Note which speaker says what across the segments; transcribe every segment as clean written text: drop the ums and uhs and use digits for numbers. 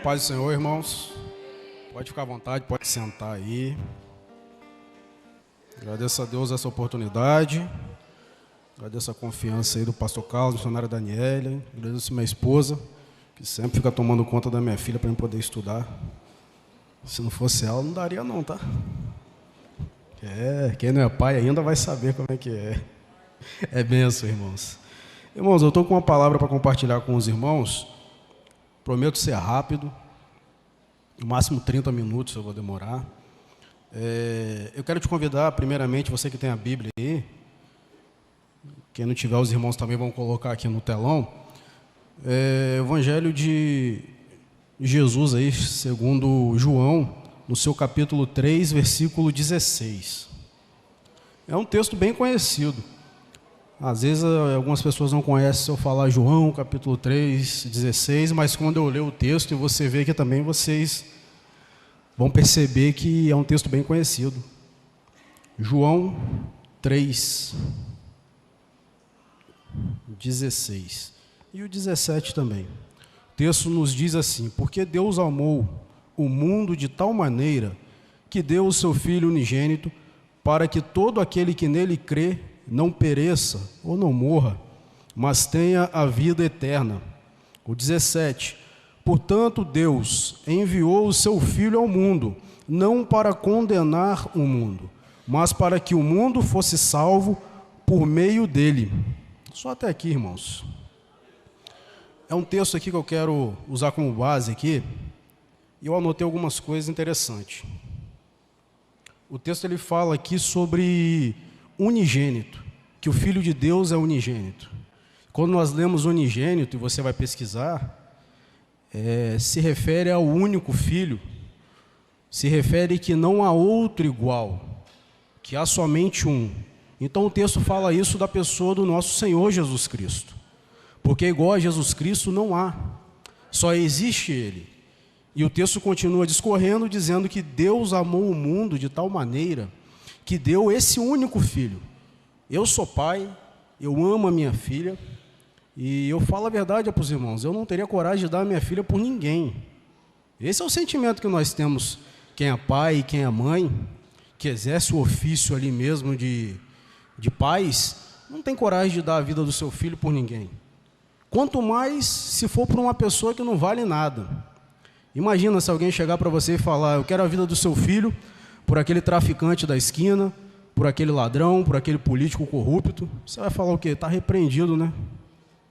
Speaker 1: Paz do Senhor, irmãos. Pode ficar à vontade, pode sentar aí. Agradeço a Deus essa oportunidade. Agradeço a confiança aí do pastor Carlos, missionária Daniela. Agradeço a minha esposa, que sempre fica tomando conta da minha filha para eu poder estudar. Se não fosse ela, não daria não, tá? Quem não é pai ainda vai saber como é que é. É benção, irmãos. Irmãos, eu estou com uma palavra para compartilhar com os irmãos. Prometo ser rápido. No máximo 30 minutos eu vou demorar. Eu quero te convidar, primeiramente, você que tem a Bíblia aí. Quem não tiver, os irmãos também vão colocar aqui no telão. Evangelho de Jesus aí, segundo João, no seu capítulo 3, versículo 16. É um texto bem conhecido. Às vezes algumas pessoas não conhecem se eu falar João, capítulo 3, 16, mas quando eu ler o texto e você vê que também vocês vão perceber que é um texto bem conhecido. João 3, 16 e o 17 também. O texto nos diz assim: porque Deus amou o mundo de tal maneira que deu o seu Filho unigênito, para que todo aquele que nele crê não pereça ou não morra, mas tenha a vida eterna. O 17, portanto Deus enviou o seu Filho ao mundo, não para condenar o mundo, mas para que o mundo fosse salvo por meio dele. Só até aqui, irmãos. É um texto aqui que eu quero usar como base aqui, e eu anotei algumas coisas interessantes. O texto ele fala aqui sobre unigênito, que o Filho de Deus é unigênito. Quando nós lemos unigênito, e você vai pesquisar, se refere ao único Filho, se refere que não há outro igual, que há somente um. Então o texto fala isso da pessoa do nosso Senhor Jesus Cristo, porque igual a Jesus Cristo não há, só existe Ele. E o texto continua discorrendo, dizendo que Deus amou o mundo de tal maneira que deu esse único Filho. Eu sou pai, eu amo a minha filha, e eu falo a verdade para os irmãos, eu não teria coragem de dar a minha filha por ninguém. Esse é o sentimento que nós temos, quem é pai e quem é mãe, que exerce o ofício ali mesmo de pais, não tem coragem de dar a vida do seu filho por ninguém. Quanto mais se for por uma pessoa que não vale nada. Imagina se alguém chegar para você e falar: eu quero a vida do seu filho por aquele traficante da esquina, por aquele ladrão, por aquele político corrupto. Você vai falar o quê? Está repreendido, né?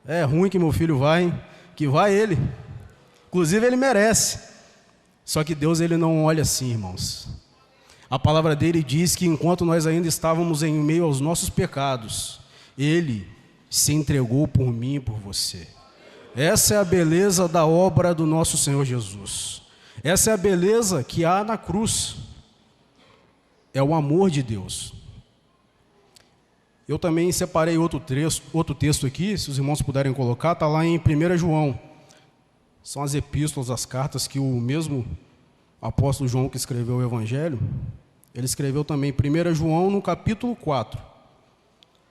Speaker 1: É ruim que meu filho vai, que vai ele. Inclusive ele merece. Só que Deus ele não olha assim, irmãos. A palavra dele diz que enquanto nós ainda estávamos em meio aos nossos pecados, Ele se entregou por mim e por você. Essa é a beleza da obra do nosso Senhor Jesus. Essa é a beleza que há na cruz. É o amor de Deus. Eu também separei outro texto aqui, se os irmãos puderem colocar, está lá em 1 João. São as epístolas, as cartas que o mesmo apóstolo João que escreveu o Evangelho, ele escreveu também 1 João no capítulo 4,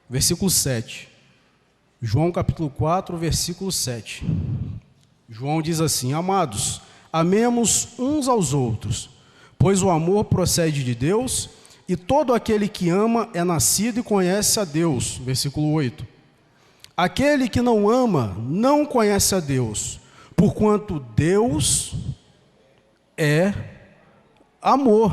Speaker 1: versículo 7. João capítulo 4, versículo 7. João diz assim: amados, amemos uns aos outros, pois o amor procede de Deus, e todo aquele que ama é nascido e conhece a Deus. Versículo 8. Aquele que não ama não conhece a Deus, porquanto Deus é amor.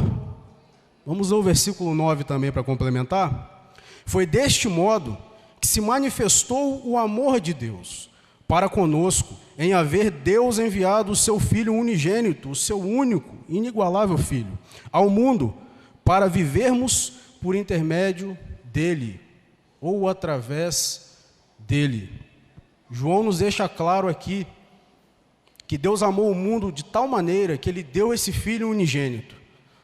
Speaker 1: Vamos ler o versículo 9 também para complementar. Foi deste modo que se manifestou o amor de Deus para conosco, em haver Deus enviado o seu Filho unigênito, o seu único, inigualável Filho, ao mundo, para vivermos por intermédio dele, ou através dele. João nos deixa claro aqui que Deus amou o mundo de tal maneira que Ele deu esse Filho unigênito.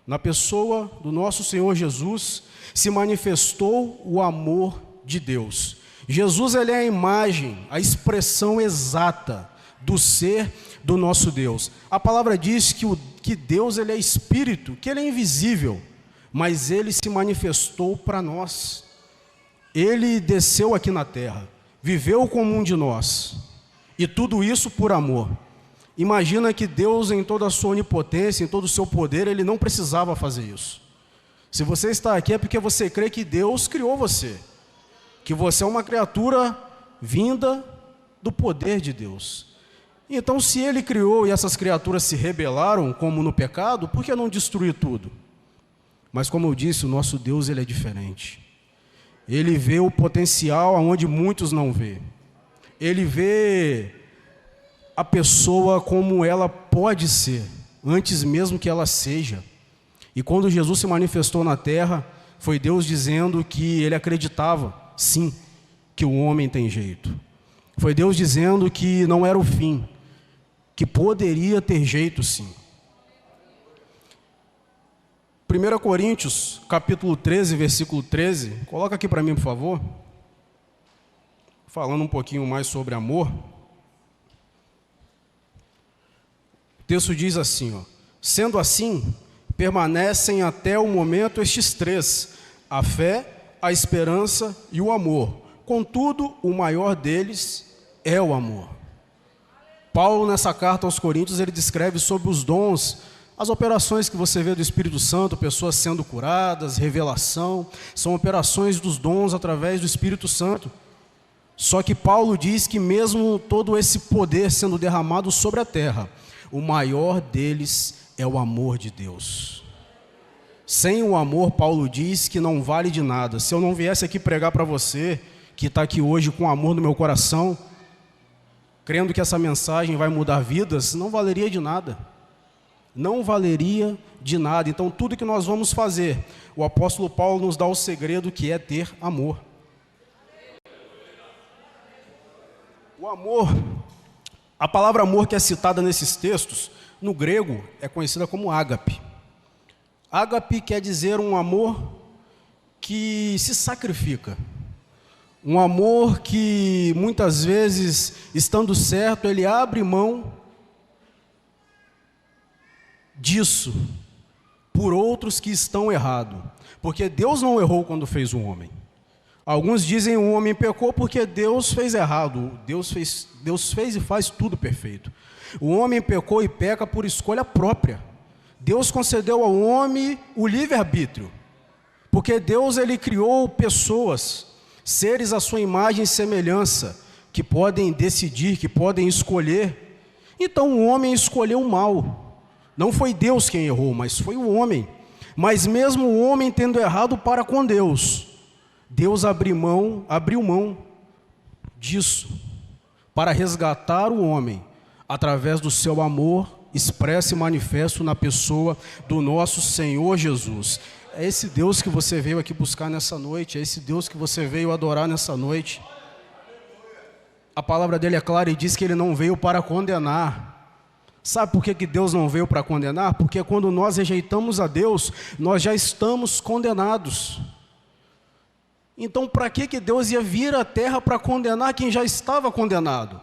Speaker 1: Na pessoa do nosso Senhor Jesus se manifestou o amor de Deus. Jesus ele é a imagem, a expressão exata do ser do nosso Deus. A palavra diz que Deus ele é espírito, que ele é invisível, mas ele se manifestou para nós. Ele desceu aqui na terra, viveu como um de nós, e tudo isso por amor. Imagina que Deus, em toda a sua onipotência, em todo o seu poder, Ele não precisava fazer isso. Se você está aqui é porque você crê que Deus criou você, que você é uma criatura vinda do poder de Deus. Então, se Ele criou e essas criaturas se rebelaram, como no pecado, por que não destruir tudo? Mas, como eu disse, o nosso Deus, Ele é diferente. Ele vê o potencial aonde muitos não vê. Ele vê a pessoa como ela pode ser, antes mesmo que ela seja. E quando Jesus se manifestou na terra, foi Deus dizendo que Ele acreditava, sim, que o homem tem jeito. Foi Deus dizendo que não era o fim, que poderia ter jeito sim. 1 Coríntios, capítulo 13, versículo 13, coloca aqui para mim, por favor. Falando um pouquinho mais sobre amor. O texto diz assim, ó: sendo assim, permanecem até o momento estes três: a fé, a esperança e o amor. Contudo, o maior deles é o amor. Paulo, nessa carta aos Coríntios, ele descreve sobre os dons, as operações que você vê do Espírito Santo, pessoas sendo curadas, revelação, são operações dos dons através do Espírito Santo. Só que Paulo diz que mesmo todo esse poder sendo derramado sobre a terra, o maior deles é o amor de Deus. Sem o amor, Paulo diz que não vale de nada. Se eu não viesse aqui pregar para você, que está aqui hoje com amor no meu coração, crendo que essa mensagem vai mudar vidas, não valeria de nada. Não valeria de nada. Então, tudo que nós vamos fazer, o apóstolo Paulo nos dá o segredo, que é ter amor. O amor, a palavra amor que é citada nesses textos, no grego é conhecida como ágape. Ágape quer dizer um amor que se sacrifica. Um amor que muitas vezes, estando certo, ele abre mão disso por outros que estão errados. Porque Deus não errou quando fez o homem. Alguns dizem que o homem pecou porque Deus fez errado. Deus fez e faz tudo perfeito. O homem pecou e peca por escolha própria. Deus concedeu ao homem o livre-arbítrio. Porque Deus, ele criou pessoas, seres à sua imagem e semelhança, que podem decidir, que podem escolher. Então o homem escolheu o mal. Não foi Deus quem errou, mas foi o homem. Mas mesmo o homem tendo errado para com Deus, Deus abriu mão disso, para resgatar o homem, através do seu amor expresso e manifesto na pessoa do nosso Senhor Jesus. É esse Deus que você veio aqui buscar nessa noite, é esse Deus que você veio adorar nessa noite. A palavra dele é clara e diz que ele não veio para condenar. Sabe por que Deus não veio para condenar? Porque quando nós rejeitamos a Deus, nós já estamos condenados. Então, para que Deus ia vir à terra para condenar quem já estava condenado?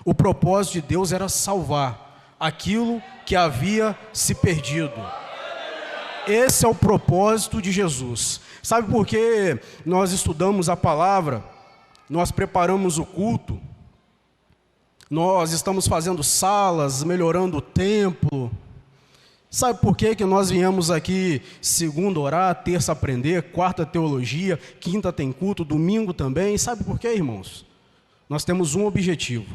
Speaker 1: O propósito de Deus era salvar aquilo que havia se perdido. Esse é o propósito de Jesus. Sabe por que nós estudamos a palavra, nós preparamos o culto, nós estamos fazendo salas, melhorando o templo? Sabe por que nós viemos aqui segunda orar, terça aprender, quarta teologia, quinta tem culto, domingo também? Sabe por quê, irmãos? Nós temos um objetivo: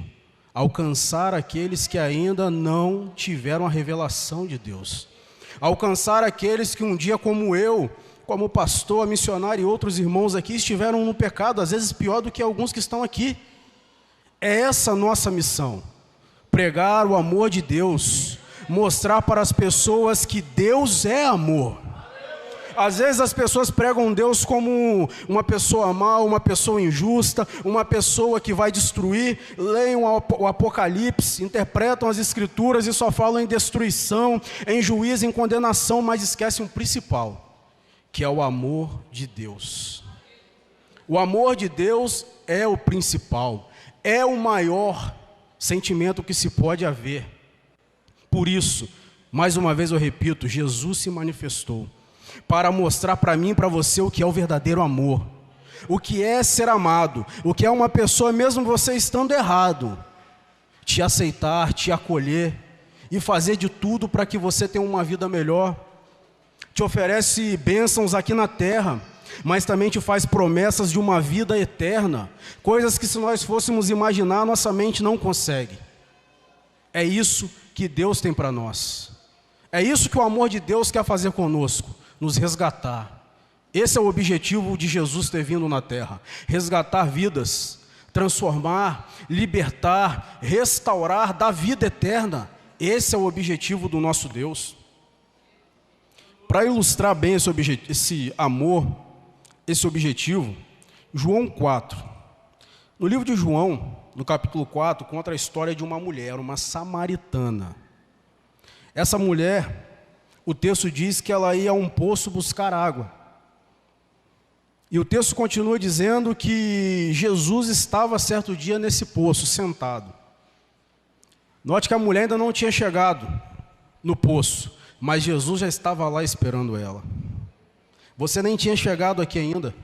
Speaker 1: alcançar aqueles que ainda não tiveram a revelação de Deus. Alcançar aqueles que um dia, como eu, como pastor, missionário e outros irmãos aqui, estiveram no pecado, às vezes pior do que alguns que estão aqui. É essa a nossa missão: pregar o amor de Deus, mostrar para as pessoas que Deus é amor. Às vezes as pessoas pregam Deus como uma pessoa má, uma pessoa injusta, uma pessoa que vai destruir, leiam o Apocalipse, interpretam as Escrituras e só falam em destruição, em juízo, em condenação, mas esquecem o principal, que é o amor de Deus. O amor de Deus é o principal, é o maior sentimento que se pode haver. Por isso, mais uma vez eu repito, Jesus se manifestou para mostrar para mim e para você o que é o verdadeiro amor, o que é ser amado, o que é uma pessoa, mesmo você estando errado, te aceitar, te acolher e fazer de tudo para que você tenha uma vida melhor. Te oferece bênçãos aqui na terra, mas também te faz promessas de uma vida eterna, coisas que se nós fôssemos imaginar, nossa mente não consegue. É isso que Deus tem para nós. É isso que o amor de Deus quer fazer conosco, nos resgatar. Esse é o objetivo de Jesus ter vindo na terra, resgatar vidas, transformar, libertar, restaurar, dar vida eterna. Esse é o objetivo do nosso Deus. Para ilustrar bem esse amor, esse objetivo, João 4. No livro de João, no capítulo 4, conta a história de uma mulher, uma samaritana. Essa mulher, o texto diz que ela ia a um poço buscar água. E o texto continua dizendo que Jesus estava certo dia nesse poço, sentado. Note que a mulher ainda não tinha chegado no poço, mas Jesus já estava lá esperando ela. Você nem tinha chegado aqui ainda,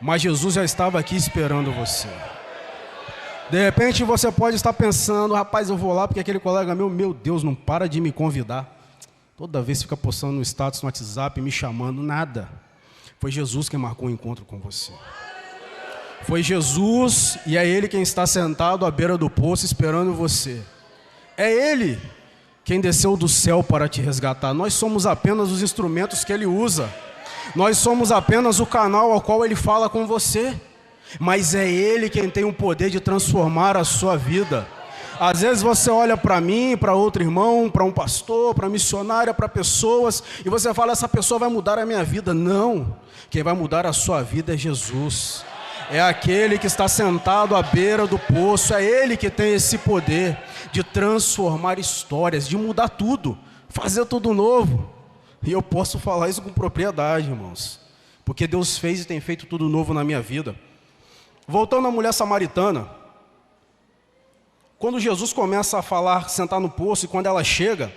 Speaker 1: mas Jesus já estava aqui esperando você. De repente você pode estar pensando, rapaz, eu vou lá porque aquele colega meu Deus, não para de me convidar. Toda vez fica postando no status, no WhatsApp, me chamando, nada. Foi Jesus quem marcou o encontro com você. Foi Jesus e é Ele quem está sentado à beira do poço esperando você. É Ele quem desceu do céu para te resgatar. Nós somos apenas os instrumentos que Ele usa. Nós somos apenas o canal ao qual Ele fala com você. Mas é Ele quem tem o poder de transformar a sua vida. Às vezes você olha para mim, para outro irmão, para um pastor, para missionária, para pessoas, e você fala, essa pessoa vai mudar a minha vida. Não, quem vai mudar a sua vida é Jesus. É aquele que está sentado à beira do poço, é Ele que tem esse poder de transformar histórias, de mudar tudo, fazer tudo novo. E eu posso falar isso com propriedade, irmãos, porque Deus fez e tem feito tudo novo na minha vida. Voltando à mulher samaritana, quando Jesus começa a falar, sentar no poço, e quando ela chega,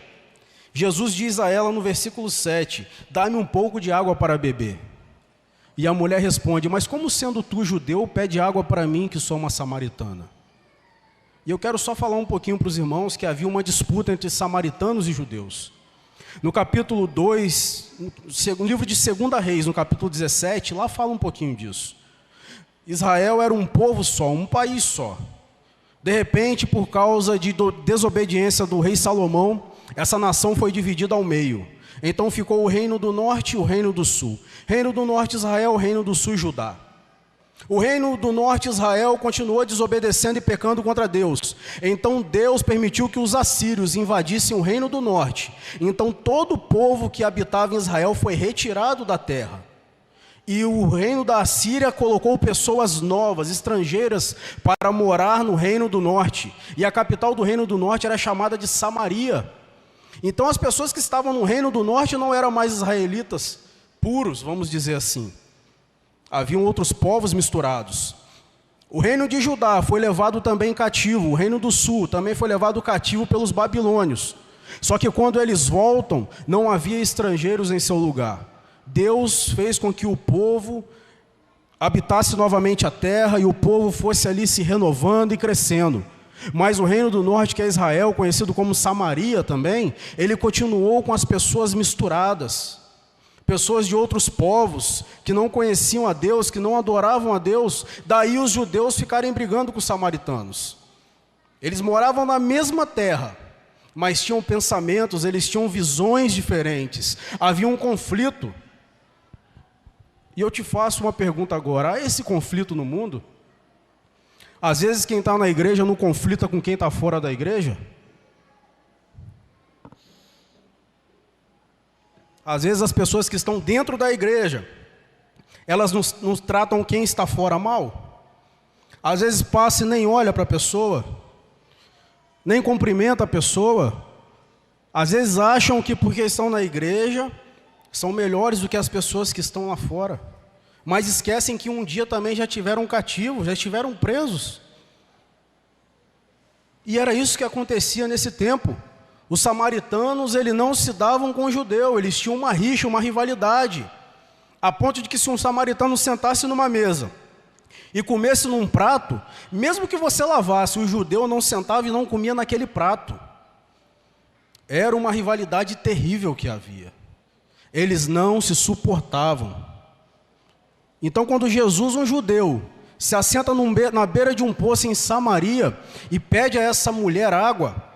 Speaker 1: Jesus diz a ela no versículo 7, dá-me um pouco de água para beber. E a mulher responde, mas como sendo tu judeu, pede água para mim que sou uma samaritana? E eu quero só falar um pouquinho para os irmãos que havia uma disputa entre samaritanos e judeus. No capítulo 2, no livro de 2 Reis, no capítulo 17, lá fala um pouquinho disso. Israel era um povo só, um país só. De repente, por causa de desobediência do rei Salomão, essa nação foi dividida ao meio. Então ficou o reino do norte e o reino do sul. Reino do norte Israel, o reino do sul Judá. O reino do norte Israel continuou desobedecendo e pecando contra Deus. Então Deus permitiu que os assírios invadissem o reino do norte. Então todo o povo que habitava em Israel foi retirado da terra. E o reino da Assíria colocou pessoas novas, estrangeiras, para morar no reino do norte. E a capital do reino do norte era chamada de Samaria. Então as pessoas que estavam no reino do norte não eram mais israelitas puros, vamos dizer assim. Haviam outros povos misturados. O reino de Judá foi levado também cativo. O reino do sul também foi levado cativo pelos babilônios. Só que quando eles voltam, não havia estrangeiros em seu lugar. Deus fez com que o povo habitasse novamente a terra e o povo fosse ali se renovando e crescendo. Mas o reino do norte, que é Israel, conhecido como Samaria também, ele continuou com as pessoas misturadas. Pessoas de outros povos que não conheciam a Deus, que não adoravam a Deus. Daí os judeus ficarem brigando com os samaritanos. Eles moravam na mesma terra, mas tinham pensamentos, eles tinham visões diferentes. Havia um conflito. E eu te faço uma pergunta agora, há esse conflito no mundo? Às vezes quem está na igreja não conflita com quem está fora da igreja? Às vezes as pessoas que estão dentro da igreja, elas nos tratam quem está fora mal? Às vezes passa e nem olha para a pessoa, nem cumprimenta a pessoa. Às vezes acham que porque estão na igreja são melhores do que as pessoas que estão lá fora, mas esquecem que um dia também já tiveram cativos, já estiveram presos. E era isso que acontecia nesse tempo. Os samaritanos, eles não se davam com o judeu, eles tinham uma rixa, uma rivalidade, a ponto de que se um samaritano sentasse numa mesa e comesse num prato, mesmo que você lavasse, o judeu não sentava e não comia naquele prato. Era uma rivalidade terrível que havia. Eles não se suportavam. Então, quando Jesus, um judeu, se assenta na beira de um poço em Samaria e pede a essa mulher água,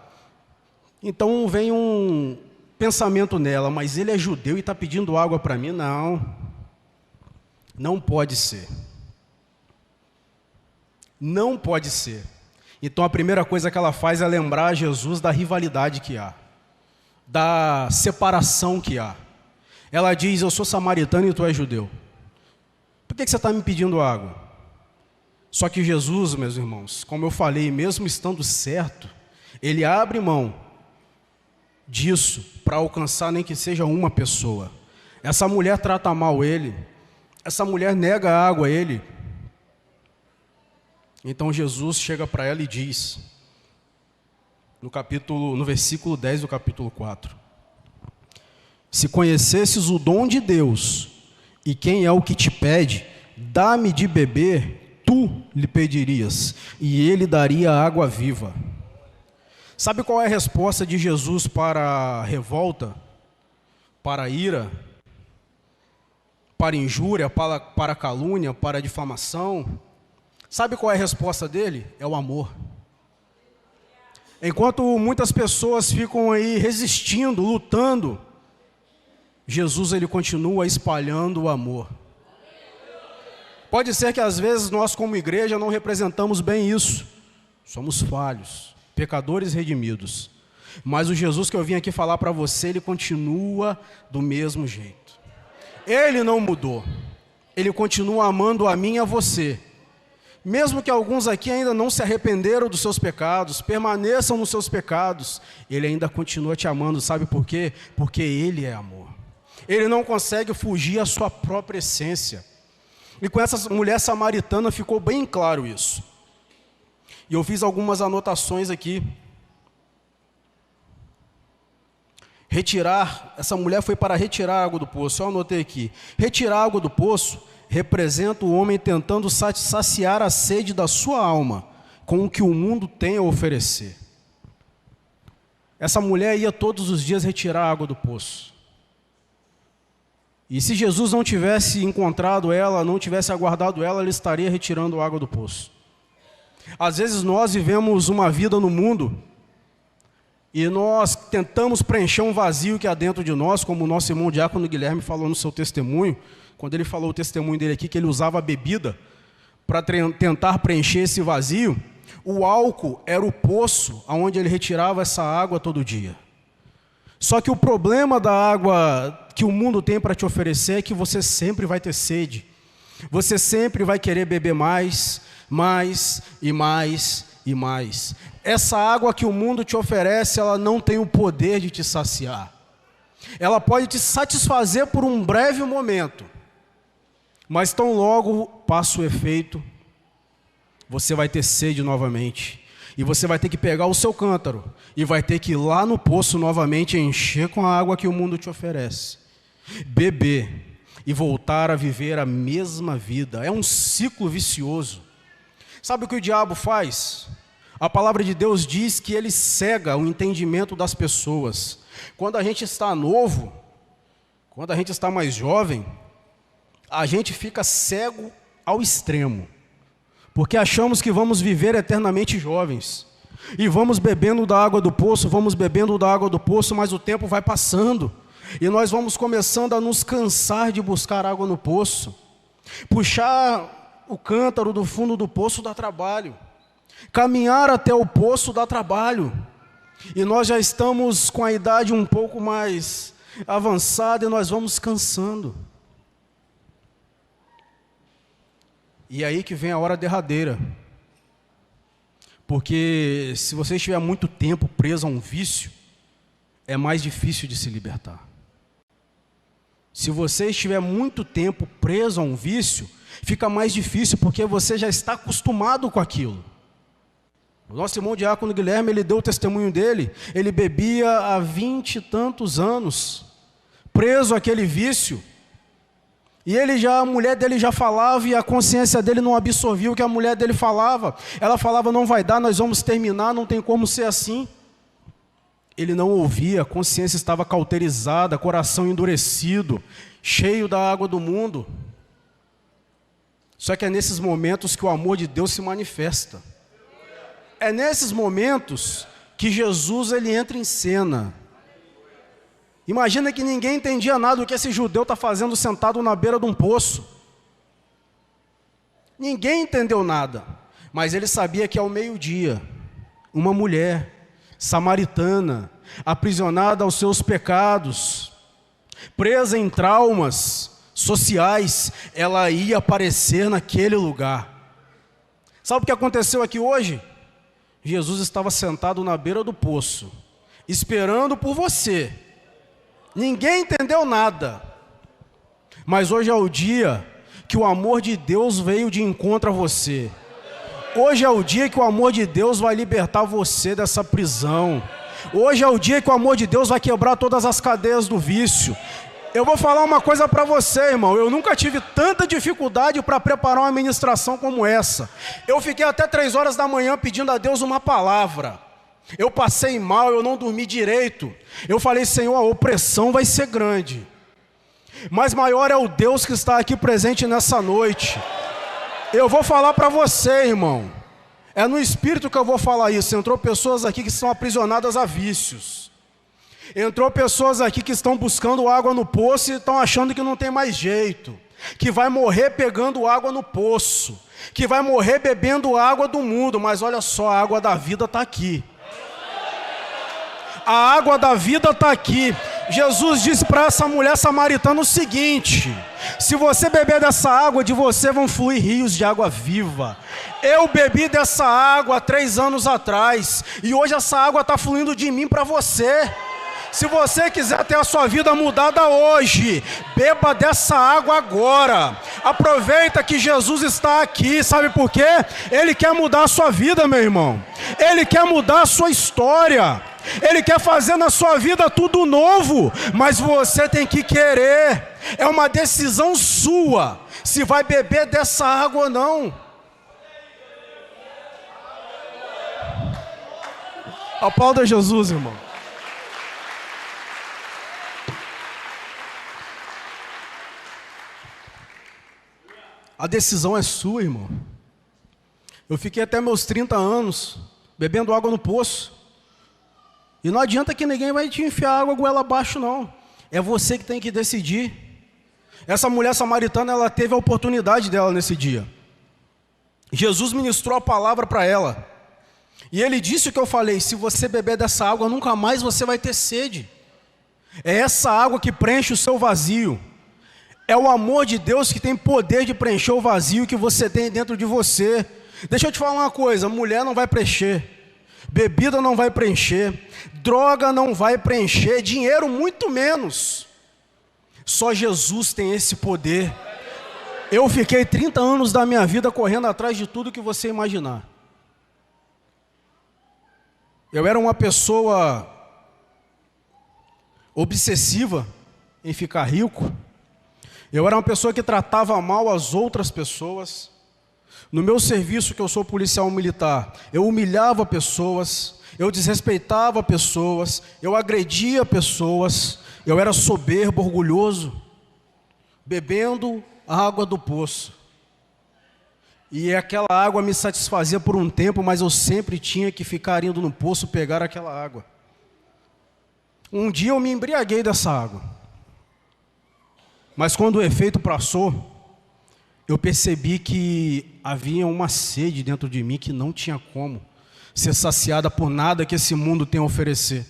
Speaker 1: então vem um pensamento nela: mas ele é judeu e está pedindo água para mim? Não pode ser. Não pode ser. Então a primeira coisa que ela faz é lembrar a Jesus da rivalidade que há, da separação que há. Ela diz: eu sou samaritana e tu és judeu. Por que você está me pedindo água? Só que Jesus, meus irmãos, como eu falei, mesmo estando certo, ele abre mão disso para alcançar nem que seja uma pessoa. Essa mulher trata mal ele, essa mulher nega a água a ele. Então Jesus chega para ela e diz, no versículo 10 do capítulo 4: se conhecesses o dom de Deus e quem é o que te pede, dá-me de beber, tu lhe pedirias, e ele daria água viva. Sabe qual é a resposta de Jesus para a revolta, para a ira, para a injúria, para a calúnia, para a difamação? Sabe qual é a resposta dele? É o amor. Enquanto muitas pessoas ficam aí resistindo, lutando, Jesus, ele continua espalhando o amor. Pode ser que às vezes nós como igreja não representamos bem isso. Somos falhos, pecadores redimidos. Mas o Jesus que eu vim aqui falar para você, ele continua do mesmo jeito. Ele não mudou. Ele continua amando a mim e a você. Mesmo que alguns aqui ainda não se arrependeram dos seus pecados, permaneçam nos seus pecados, ele ainda continua te amando. Sabe por quê? Porque ele é amor. Ele não consegue fugir à sua própria essência. E com essa mulher samaritana ficou bem claro isso. E eu fiz algumas anotações aqui. Essa mulher foi para retirar a água do poço. Eu anotei aqui: retirar a água do poço representa o homem tentando saciar a sede da sua alma com o que o mundo tem a oferecer. Essa mulher ia todos os dias retirar a água do poço. E se Jesus não tivesse encontrado ela, não tivesse aguardado ela, ele estaria retirando a água do poço. Às vezes nós vivemos uma vida no mundo e nós tentamos preencher um vazio que há dentro de nós, como o nosso irmão diácono Guilherme falou no seu testemunho, quando ele falou o testemunho dele aqui, que ele usava a bebida para tentar preencher esse vazio. O álcool era o poço onde ele retirava essa água todo dia. Só que o problema da água que o mundo tem para te oferecer é que você sempre vai ter sede. Você sempre vai querer beber mais e mais e mais. Essa água que o mundo te oferece, ela não tem o poder de te saciar. Ela pode te satisfazer por um breve momento, mas tão logo passa o efeito, você vai ter sede novamente. E você vai ter que pegar o seu cântaro e vai ter que ir lá no poço novamente, encher com a água que o mundo te oferece, beber e voltar a viver a mesma vida. É um ciclo vicioso. Sabe o que o diabo faz? A palavra de Deus diz que ele cega o entendimento das pessoas. Quando a gente está novo, quando a gente está mais jovem, a gente fica cego ao extremo, porque achamos que vamos viver eternamente jovens, e vamos bebendo da água do poço, mas o tempo vai passando, e nós vamos começando a nos cansar de buscar água no poço. Puxar o cântaro do fundo do poço dá trabalho, caminhar até o poço dá trabalho, e nós já estamos com a idade um pouco mais avançada, e nós vamos cansando. E aí que vem a hora derradeira. Porque se você estiver muito tempo preso a um vício, é mais difícil de se libertar. Se você estiver muito tempo preso a um vício, fica mais difícil, porque você já está acostumado com aquilo. O nosso irmão diácono Guilherme, ele deu o testemunho dele, ele bebia há 20 e tantos anos, preso àquele vício. E a mulher dele já falava e a consciência dele não absorvia o que a mulher dele falava. Ela falava, não vai dar, nós vamos terminar, não tem como ser assim. Ele não ouvia, a consciência estava cauterizada, coração endurecido, cheio da água do mundo. Só que é nesses momentos que o amor de Deus se manifesta. É nesses momentos que Jesus ele entra em cena. Imagina que ninguém entendia nada do que esse judeu está fazendo sentado na beira de um poço. Ninguém entendeu nada, mas ele sabia que ao meio-dia, uma mulher samaritana, aprisionada aos seus pecados, presa em traumas sociais, ela ia aparecer naquele lugar. Sabe o que aconteceu aqui hoje? Jesus estava sentado na beira do poço, esperando por você. Ninguém entendeu nada, mas hoje é o dia que o amor de Deus veio de encontro a você. Hoje é o dia que o amor de Deus vai libertar você dessa prisão. Hoje é o dia que o amor de Deus vai quebrar todas as cadeias do vício. Eu vou falar uma coisa para você, irmão. Eu nunca tive tanta dificuldade para preparar uma ministração como essa. Eu fiquei até 3 horas da manhã pedindo a Deus uma palavra. Eu passei mal, eu não dormi direito. Eu falei, Senhor, a opressão vai ser grande. Mas maior é o Deus que está aqui presente nessa noite. Eu vou falar para você, irmão. É no Espírito que eu vou falar isso. Entrou pessoas aqui que estão aprisionadas a vícios. Entrou pessoas aqui que estão buscando água no poço e estão achando que não tem mais jeito. Que vai morrer pegando água no poço. Que vai morrer bebendo água do mundo. Mas olha só, a água da vida está aqui. A água da vida está aqui. Jesus disse para essa mulher samaritana o seguinte: se você beber dessa água, de você vão fluir rios de água viva. Eu bebi dessa água há 3 anos atrás, e hoje essa água está fluindo de mim para você. Se você quiser ter a sua vida mudada hoje, beba dessa água agora. Aproveita que Jesus está aqui, sabe por quê? Ele quer mudar a sua vida, meu irmão. Ele quer mudar a sua história. Ele quer fazer na sua vida tudo novo, mas você tem que querer. É uma decisão sua, se vai beber dessa água ou não. Aplauda Jesus, irmão. A decisão é sua, irmão. Eu fiquei até meus 30 anos bebendo água no poço. E não adianta que ninguém vai te enfiar água goela abaixo, não. É você que tem que decidir. Essa mulher samaritana, ela teve a oportunidade dela nesse dia. Jesus ministrou a palavra para ela. E ele disse o que eu falei: se você beber dessa água, nunca mais você vai ter sede. É essa água que preenche o seu vazio. É o amor de Deus que tem poder de preencher o vazio que você tem dentro de você. Deixa eu te falar uma coisa: mulher não vai preencher, bebida não vai preencher, droga não vai preencher, dinheiro muito menos. Só Jesus tem esse poder. Eu fiquei 30 anos da minha vida correndo atrás de tudo que você imaginar. Eu era uma pessoa obsessiva em ficar rico. Eu era uma pessoa que tratava mal as outras pessoas. No meu serviço, que eu sou policial militar, eu humilhava pessoas, eu desrespeitava pessoas, eu agredia pessoas, eu era soberbo, orgulhoso, bebendo a água do poço. E aquela água me satisfazia por um tempo, mas eu sempre tinha que ficar indo no poço pegar aquela água. Um dia eu me embriaguei dessa água. Mas quando o efeito passou, eu percebi que havia uma sede dentro de mim que não tinha como ser saciada por nada que esse mundo tem a oferecer.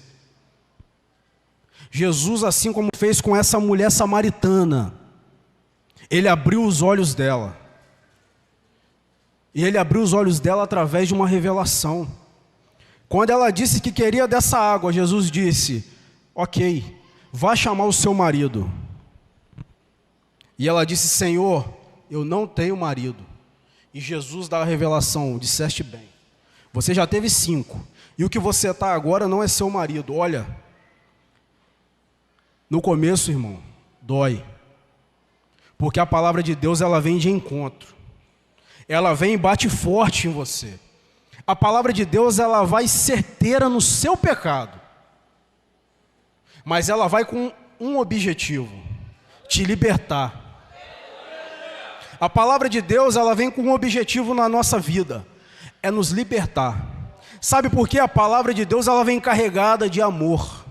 Speaker 1: Jesus, assim como fez com essa mulher samaritana, ele abriu os olhos dela. E ele abriu os olhos dela através de uma revelação. Quando ela disse que queria dessa água, Jesus disse: ok, vá chamar o seu marido. E ela disse: Senhor, eu não tenho marido. E Jesus dá a revelação: disseste bem, você já teve 5, e o que você está agora não é seu marido. Olha, no começo, irmão, dói, Porque a palavra de Deus, ela vem de encontro. Ela vem e bate forte em você. A palavra de Deus, ela vai certeira no seu pecado. Mas ela vai com um objetivo: te libertar. A palavra de Deus, ela vem com um objetivo na nossa vida: é nos libertar. Sabe por quê? A palavra de Deus, ela vem carregada de amor.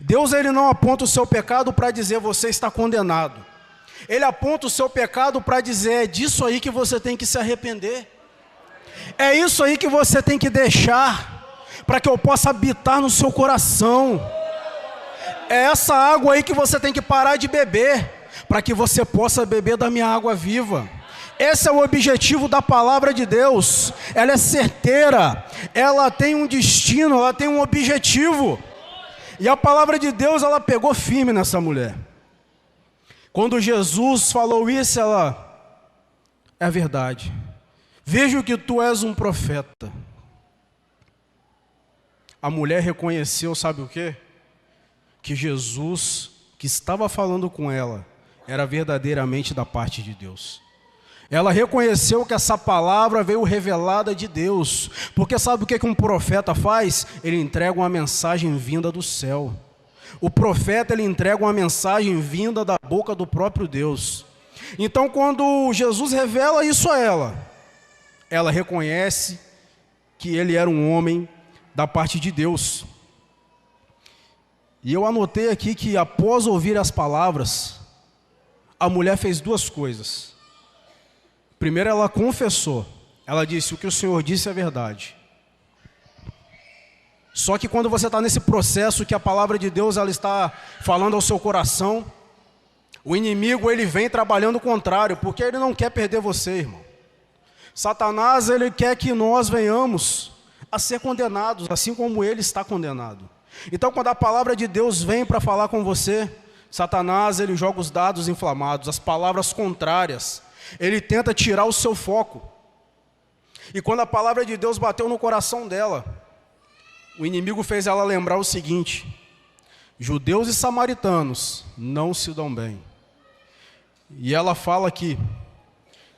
Speaker 1: Deus, ele não aponta o seu pecado para dizer você está condenado. Ele aponta o seu pecado para dizer: é disso aí que você tem que se arrepender. É isso aí que você tem que deixar, para que eu possa habitar no seu coração. É essa água aí que você tem que parar de beber, para que você possa beber da minha água viva. Esse é o objetivo da palavra de Deus. Ela é certeira, ela tem um destino, ela tem um objetivo. E a palavra de Deus, ela pegou firme nessa mulher. Quando Jesus falou isso, ela: é verdade, vejo que tu és um profeta. A mulher reconheceu, sabe o quê? Que Jesus, que estava falando com ela, era verdadeiramente da parte de Deus. Ela reconheceu que essa palavra veio revelada de Deus. Porque sabe o que um profeta faz? Ele entrega uma mensagem vinda do céu. O profeta, ele entrega uma mensagem vinda da boca do próprio Deus. Então, quando Jesus revela isso a ela reconhece que ele era um homem da parte de Deus. E eu anotei aqui que, após ouvir as palavras, a mulher fez duas coisas. Primeiro, ela confessou. Ela disse: o que o Senhor disse é verdade. Só que quando você está nesse processo que a palavra de Deus, ela está falando ao seu coração, o inimigo, ele vem trabalhando o contrário, porque ele não quer perder você, irmão. Satanás, ele quer que nós venhamos a ser condenados, assim como ele está condenado. Então, quando a palavra de Deus vem para falar com você, Satanás, ele joga os dados inflamados, as palavras contrárias. Ele tenta tirar o seu foco. E quando a palavra de Deus bateu no coração dela, o inimigo fez ela lembrar o seguinte: judeus e samaritanos não se dão bem. E ela fala aqui,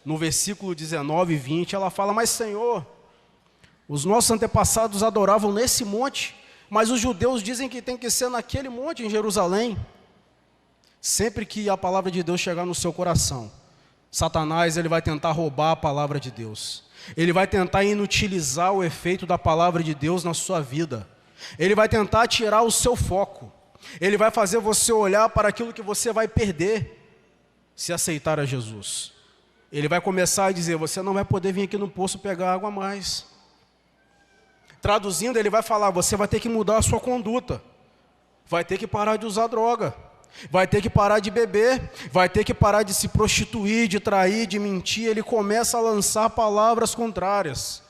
Speaker 1: no versículo 19 e 20, ela fala: mas Senhor, os nossos antepassados adoravam nesse monte, mas os judeus dizem que tem que ser naquele monte em Jerusalém. Sempre que a palavra de Deus chegar no seu coração, Satanás, ele vai tentar roubar a palavra de Deus. Ele vai tentar inutilizar o efeito da palavra de Deus na sua vida. Ele vai tentar tirar o seu foco. Ele vai fazer você olhar para aquilo que você vai perder se aceitar a Jesus. Ele vai começar a dizer: você não vai poder vir aqui no poço pegar água mais. Traduzindo, ele vai falar: você vai ter que mudar a sua conduta. Vai ter que parar de usar droga. Vai ter que parar de beber, vai ter que parar de se prostituir, de trair, de mentir. Ele começa a lançar palavras contrárias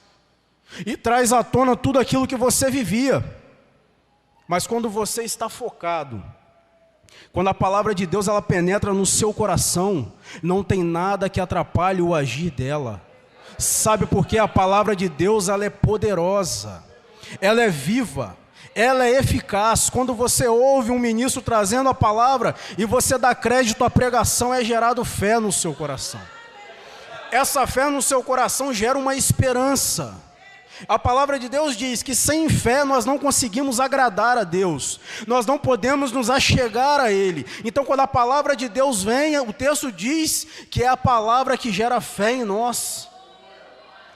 Speaker 1: e traz à tona tudo aquilo que você vivia. Mas quando você está focado, quando a palavra de Deus, ela penetra no seu coração, não tem nada que atrapalhe o agir dela. Sabe por quê? A palavra de Deus, ela é poderosa, ela é viva, ela é eficaz. Quando você ouve um ministro trazendo a palavra e você dá crédito à pregação, é gerado fé no seu coração. Essa fé no seu coração gera uma esperança. A palavra de Deus diz que sem fé nós não conseguimos agradar a Deus, nós não podemos nos achegar a Ele. Então, quando a palavra de Deus vem, o texto diz que é a palavra que gera fé em nós.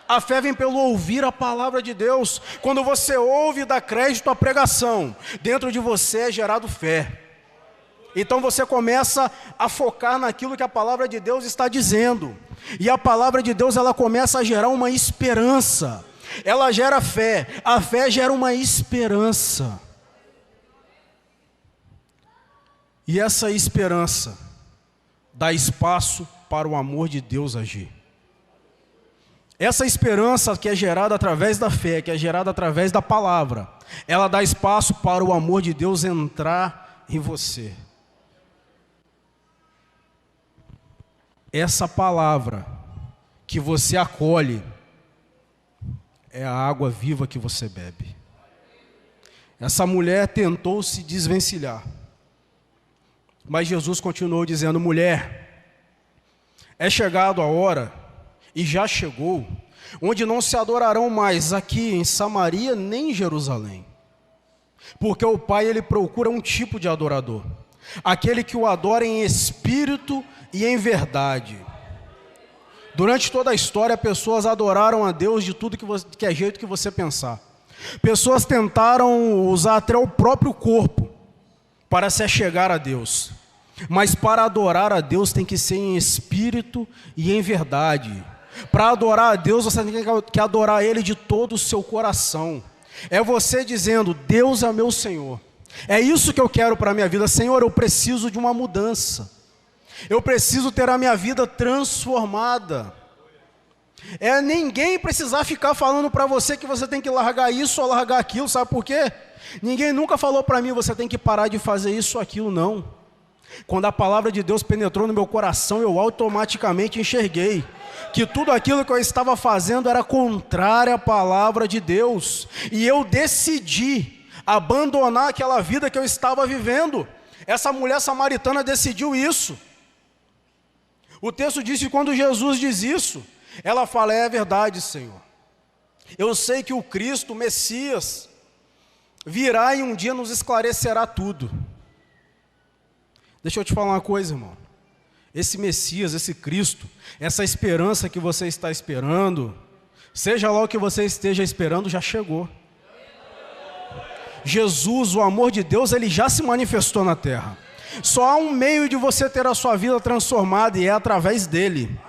Speaker 1: A fé vem pelo ouvir a palavra de Deus. Quando você ouve e dá crédito à pregação, dentro de você é gerado fé. Então você começa a focar naquilo que a palavra de Deus está dizendo. E a palavra de Deus, ela começa a gerar uma esperança. Ela gera fé. A fé gera uma esperança. E essa esperança dá espaço para o amor de Deus agir. Essa esperança que é gerada através da fé, que é gerada através da palavra, ela dá espaço para o amor de Deus entrar em você. Essa palavra que você acolhe é a água viva que você bebe. Essa mulher tentou se desvencilhar, mas Jesus continuou dizendo: mulher, É chegado a hora, e já chegou, onde não se adorarão mais aqui em Samaria nem em Jerusalém. Porque o Pai, ele procura um tipo de adorador, aquele que o adora em espírito e em verdade. Durante toda a história, pessoas adoraram a Deus de tudo que é jeito que você pensar. Pessoas tentaram usar até o próprio corpo para se achegar a Deus. Mas para adorar a Deus tem que ser em espírito e em verdade. Para adorar a Deus, você tem que adorar Ele de todo o seu coração. É você dizendo: Deus é meu Senhor. É isso que eu quero para a minha vida. Senhor, eu preciso de uma mudança. Eu preciso ter a minha vida transformada. É ninguém precisar ficar falando para você que você tem que largar isso ou largar aquilo. Sabe por quê? Ninguém nunca falou para mim: você tem que parar de fazer isso ou aquilo. Não. Quando a palavra de Deus penetrou no meu coração, eu automaticamente enxerguei que tudo aquilo que eu estava fazendo era contrário à palavra de Deus. E eu decidi abandonar aquela vida que eu estava vivendo. Essa mulher samaritana decidiu isso. O texto diz que quando Jesus diz isso, ela fala: é verdade, Senhor. Eu sei que o Cristo, o Messias, virá e um dia nos esclarecerá tudo. Deixa eu te falar uma coisa, irmão. Esse Messias, esse Cristo, essa esperança que você está esperando, seja lá o que você esteja esperando, já chegou. Jesus, o amor de Deus, ele já se manifestou na terra. Só há um meio de você ter a sua vida transformada, e é através dele.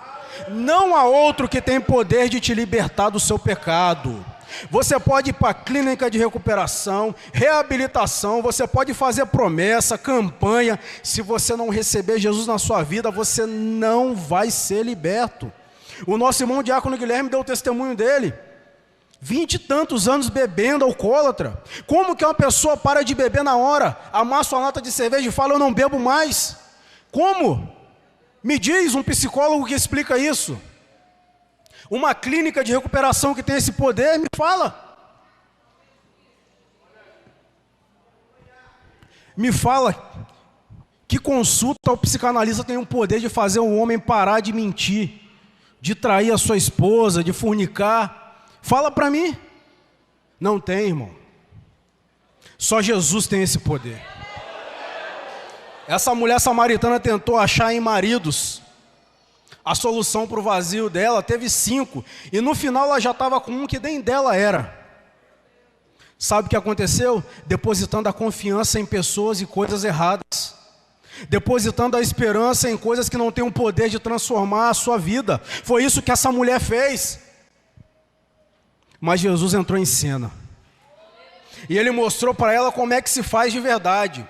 Speaker 1: Não há outro que tem poder de te libertar do seu pecado. Você pode ir para a clínica de recuperação, reabilitação, você pode fazer promessa, campanha. Se você não receber Jesus na sua vida, você não vai ser liberto. O nosso irmão Diácono Guilherme deu o testemunho dele. 20 e tantos anos bebendo, alcoólatra. Como que uma pessoa para de beber na hora, amassa uma lata de cerveja e fala: eu não bebo mais? Como? Me diz um psicólogo que explica isso. Uma clínica de recuperação que tem esse poder, me fala. Me fala que consulta ao psicanalista tem o poder de fazer um homem parar de mentir, de trair a sua esposa, de fornicar. Fala para mim. Não tem, irmão. Só Jesus tem esse poder. Essa mulher samaritana tentou achar em maridos a solução para o vazio dela, teve 5. E no final ela já estava com um que nem dela era. Sabe o que aconteceu? Depositando a confiança em pessoas e coisas erradas. Depositando a esperança em coisas que não têm o poder de transformar a sua vida. Foi isso que essa mulher fez. Mas Jesus entrou em cena. E ele mostrou para ela como é que se faz de verdade.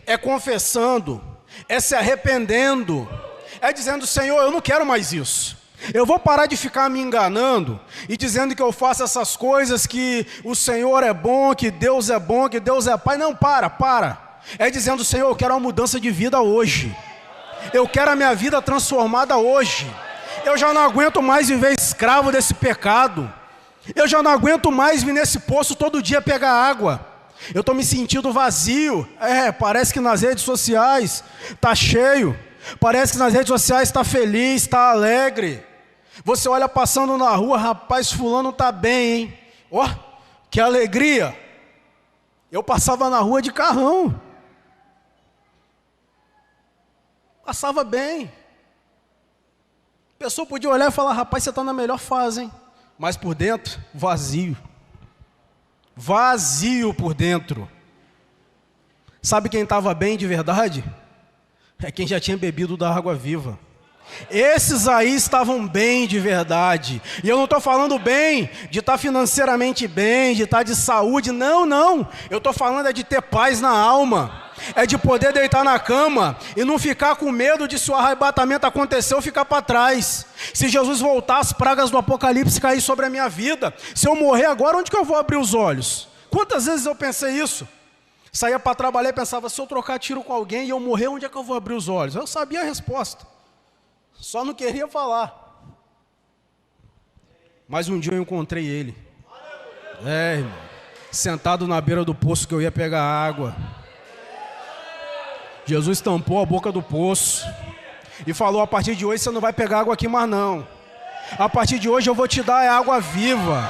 Speaker 1: É confessando, é se arrependendo, é dizendo: Senhor, eu não quero mais isso. Eu vou parar de ficar me enganando e dizendo que eu faço essas coisas, que o Senhor é bom, que Deus é bom, que Deus é Pai. Não, para. É dizendo: Senhor, eu quero uma mudança de vida hoje. Eu quero a minha vida transformada hoje. Eu já não aguento mais viver escravo desse pecado. Eu já não aguento mais vir nesse poço todo dia pegar água. Eu estou me sentindo vazio. Parece que nas redes sociais está cheio. Parece que nas redes sociais está feliz, está alegre. Você olha passando na rua: rapaz, fulano está bem, hein? Ó, que alegria. Eu passava na rua de carrão. Passava bem. A pessoa podia olhar e falar: rapaz, você está na melhor fase, hein? Mas por dentro, vazio. Vazio por dentro. Sabe quem estava bem de verdade? É quem já tinha bebido da água viva. Esses aí estavam bem de verdade. E eu não estou falando bem de estar financeiramente bem, de estar de saúde. Não. Eu estou falando é de ter paz na alma. É de poder deitar na cama e não ficar com medo de, se o arrebatamento aconteceu, ficar para trás. Se Jesus voltar, as pragas do Apocalipse cair sobre a minha vida. Se eu morrer agora, onde que eu vou abrir os olhos? Quantas vezes eu pensei isso? Saía para trabalhar e pensava: se eu trocar tiro com alguém e eu morrer, onde é que eu vou abrir os olhos? Eu sabia a resposta, só não queria falar. Mas um dia eu encontrei ele. Irmão, sentado na beira do poço que eu ia pegar água. Jesus tampou a boca do poço. e falou: a partir de hoje você não vai pegar água aqui mais não. A partir de hoje eu vou te dar água viva.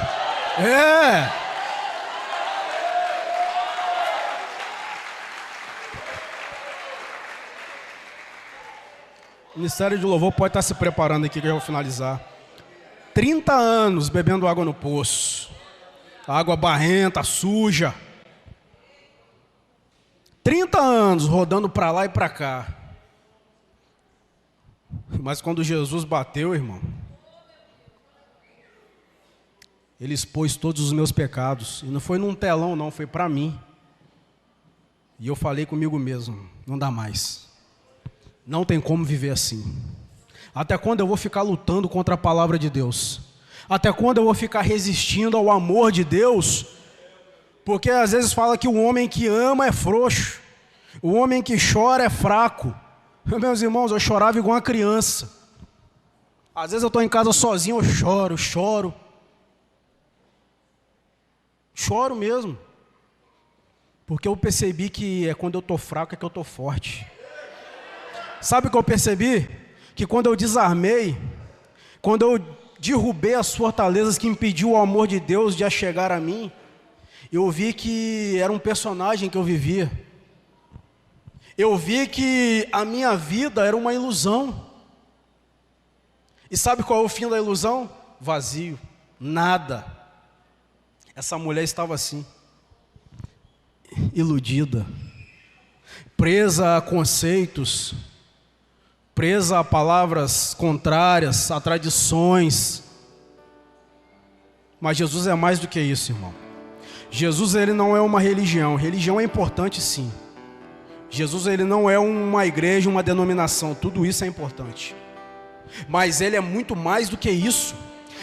Speaker 1: O Ministério de Louvor pode estar se preparando aqui, que eu já vou finalizar. 30 anos bebendo água no poço. Água barrenta, suja. 30 anos rodando para lá e para cá. Mas quando Jesus bateu, irmão, Ele expôs todos os meus pecados. E não foi num telão não, foi para mim. E eu falei comigo mesmo: não dá mais. Não tem como viver assim. Até quando eu vou ficar lutando contra a palavra de Deus? Até quando eu vou ficar resistindo ao amor de Deus? Porque às vezes fala que o homem que ama é frouxo. O homem que chora é fraco. Meus irmãos, eu chorava igual uma criança. Às vezes eu estou em casa sozinho, eu choro. Choro mesmo. Porque eu percebi que é quando eu estou fraco é que eu estou forte. Sabe o que eu percebi? Que quando eu desarmei, quando eu derrubei as fortalezas que impediu o amor de Deus de chegar a mim, eu vi que era um personagem que eu vivia. Eu vi que a minha vida era uma ilusão. E sabe qual é o fim da ilusão? Vazio, nada. Essa mulher estava assim, iludida, presa a conceitos, presa a palavras contrárias, a tradições. Mas Jesus é mais do que isso, irmão. Jesus, ele não é uma religião. Religião é importante, sim. Jesus, ele não é uma igreja, uma denominação. Tudo isso é importante. Mas ele é muito mais do que isso.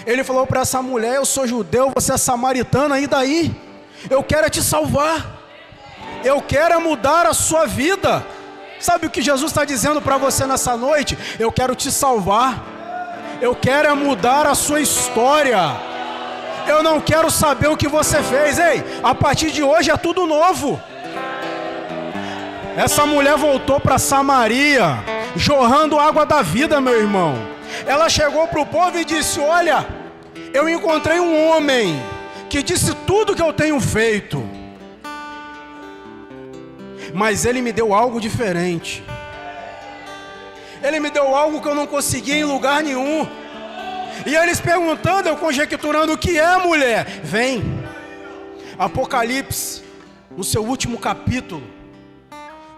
Speaker 1: Ele falou para essa mulher: eu sou judeu, você é samaritana, e daí? Eu quero te salvar. Eu quero mudar a sua vida. Sabe o que Jesus está dizendo para você nessa noite? Eu quero te salvar. Eu quero mudar a sua história. Eu não quero saber o que você fez. Ei, a partir de hoje é tudo novo. Essa mulher voltou para Samaria, jorrando água da vida, meu irmão. Ela chegou para o povo e disse: olha, eu encontrei um homem que disse tudo que eu tenho feito, mas ele me deu algo diferente. Ele me deu algo que eu não conseguia em lugar nenhum. E eles perguntando, eu conjecturando: o que é, mulher? Vem. Apocalipse, no seu último capítulo,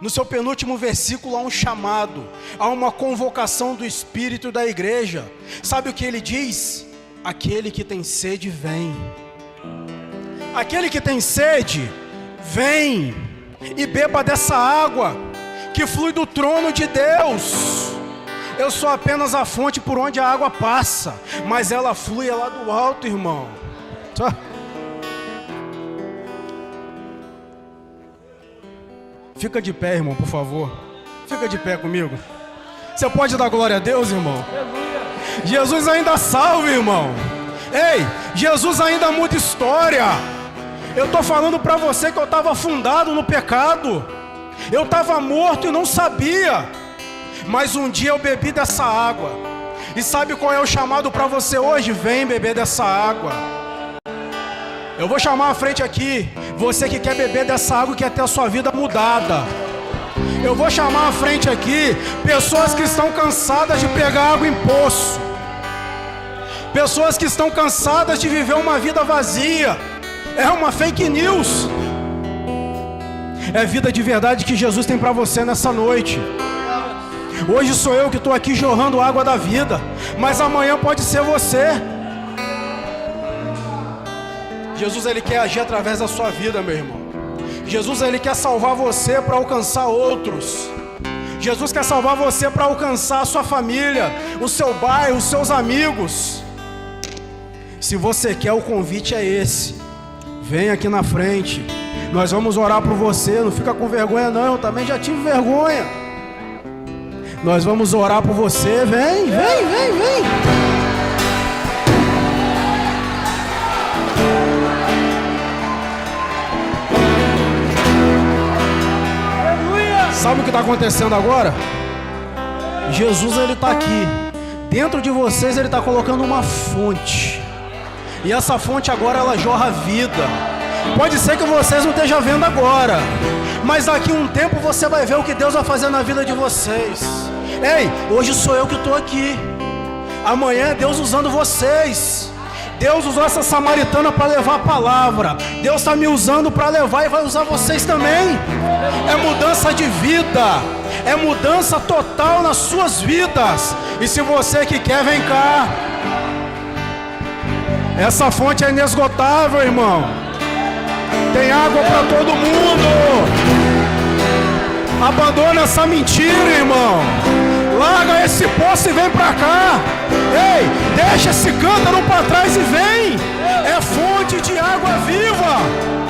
Speaker 1: no seu penúltimo versículo, há um chamado, há uma convocação do Espírito da igreja. Sabe o que ele diz? Aquele que tem sede, vem. Aquele que tem sede, vem e beba dessa água que flui do trono de Deus. Eu sou apenas a fonte por onde a água passa, mas ela flui lá do alto, irmão. Fica de pé, irmão, por favor. Fica de pé comigo. Você pode dar glória a Deus, irmão? Jesus ainda salva, irmão. Ei, Jesus ainda muda história. Eu estou falando para você que eu estava afundado no pecado. Eu estava morto e não sabia. Mas um dia eu bebi dessa água. E sabe qual é o chamado para você hoje? Vem beber dessa água. Eu vou chamar à frente aqui você que quer beber dessa água e quer ter a sua vida mudada. Eu vou chamar à frente aqui pessoas que estão cansadas de pegar água em poço. Pessoas que estão cansadas de viver uma vida vazia. É uma fake news. É vida de verdade que Jesus tem para você nessa noite. Hoje sou eu que estou aqui jorrando água da vida, mas amanhã pode ser você. Jesus, ele quer agir através da sua vida, meu irmão. Jesus, ele quer salvar você para alcançar outros. Jesus quer salvar você para alcançar a sua família, o seu bairro, os seus amigos. Se você quer, o convite é esse. Vem aqui na frente. Nós vamos orar por você. Não fica com vergonha não, eu também já tive vergonha. Nós vamos orar por você. Vem, vem, vem, vem. Sabe o que está acontecendo agora? Jesus, ele está aqui. Dentro de vocês, ele está colocando uma fonte. E essa fonte agora, ela jorra vida. Pode ser que vocês não estejam vendo agora, mas daqui a um tempo você vai ver o que Deus vai fazer na vida de vocês. Ei, hoje sou eu que estou aqui. Amanhã é Deus usando vocês. Deus usou essa samaritana para levar a palavra. Deus está me usando para levar e vai usar vocês também. É mudança de vida. É mudança total nas suas vidas. E se você que quer, vem cá. Essa fonte é inesgotável, irmão. Tem água para todo mundo. Abandona essa mentira, irmão. Larga esse poço e vem para cá. Ei, deixa esse cântaro para trás e vem. É fonte de água viva.